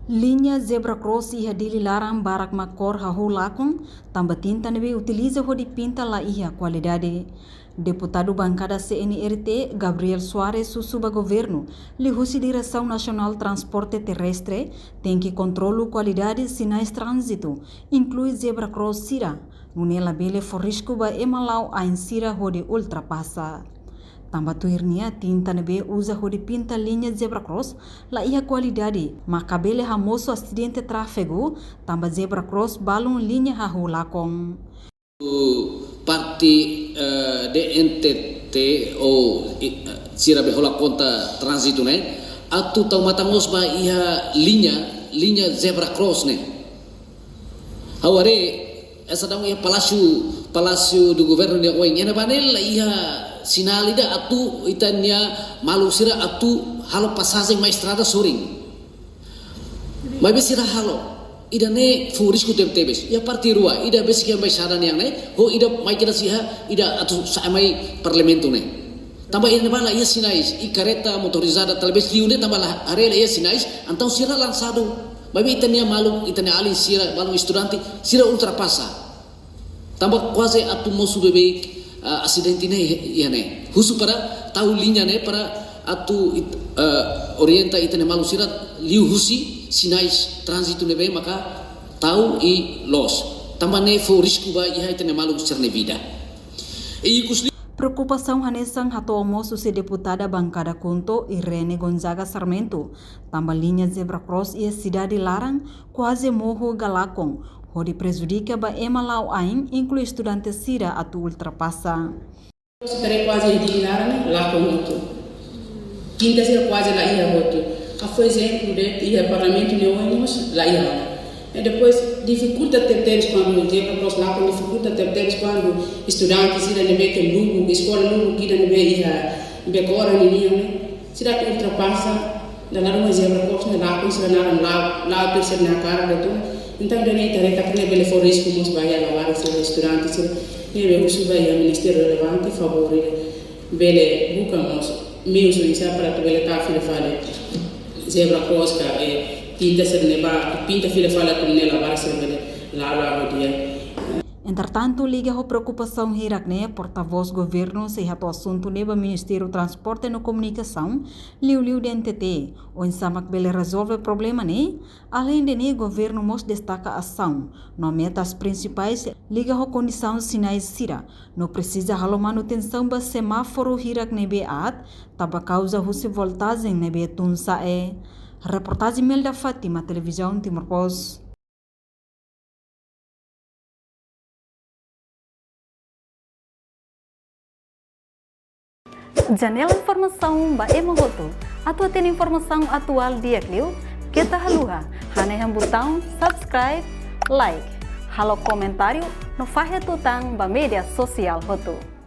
Linha zebra cross iha dilarang barak makor hahulakon, tambah tinta nebe utiliza ho pinta la iha qualidade. Deputado bancada CNRT Gabriel Soares sussuba governo li husi direção nacional transporte terrestre tem que controlo qualidade sinais trânsito, inclui zebra cross sira, nunela bele for risco ba emalau a insira ho de ultrapassa. Tambah tuhirnia tinta nebe usa ho de pinta linha zebra cross la iha qualidade, maka bele hamoso acidente tráfego, tambah zebra cross balon linha hahulakon. Parti DNTT ou sira behola conta trânsito né atu tau matangos ba iha linha zebra cross né haware essa dang iha palácio do governo de Oing ena banel iha sinalida atu itania malu sira atu halo passagem mais estrada soring mas besira halo ida ne furis ku tebes ya parti rua ida besikia mai saran yang ne ho ida mai kira siha ida atu samai parlamento ne tambah ina bala ia sinais I careta motorizada talvez liune tambah arela ia sinais antau sira lançado babi itania malu itania ali sira balu estudante sira ultrapassa tambah quase atu mosu bebe acidente ne ia ne husu para tahu linha ne para atu orienta itania malu sira liu husi sinais trânsito nebe maka tahu I los tambah ne for risco ba iha itene malu cerne vida Preocupação hanesang hato almoço se deputada bancada Conto Irene Gonzaga Sarmento tambah linha zebra cross e cidade larang quase morro galakong hodi prejudica ba emalau ain inclui estudante sira atu ultrapassa Sekarang quase dilarang lakong itu quinta sira quase la ia hotu foi exemplo de ir ao parlamento de ônibus lá e depois dificulta ter tempo quando o zebra cross lá dificulta ter tempo quando estudantes irem ver que lugo escola lugo que irem ver ir agora ninguém se dá que ultrapassa da lá uma zebra cross na lá com se lá terceira na cara de tudo então daí tarefa que ele for risco nos vai lavar os estudantes ele vai subir ao ministério relevante favore bele buscamos meios para tu bele tá filho fale zebra cross ka tinta serneba pinta filha fala com nela para ser lá dia. Entretanto, liga a preocupação hirakne porta-voz governo se hato assunto neba Ministério Transporte e Comunicação liu de NTT onde samak bele resolve problema ne além de ne governo mos destaca ação no metas principais liga a condição sinais sira não precisa halo manutenção ba semáforo hirakne be at taba causa husi voltagem nebe tunsa reportagem Melda Fátima televisão Timor Post. Janela informação ba emohoto. Atua tem informação atual dia kliu. Kita haluha. Hane yang botão subscribe, like. Halo comentário no fahe tutang ba media sosial hoto.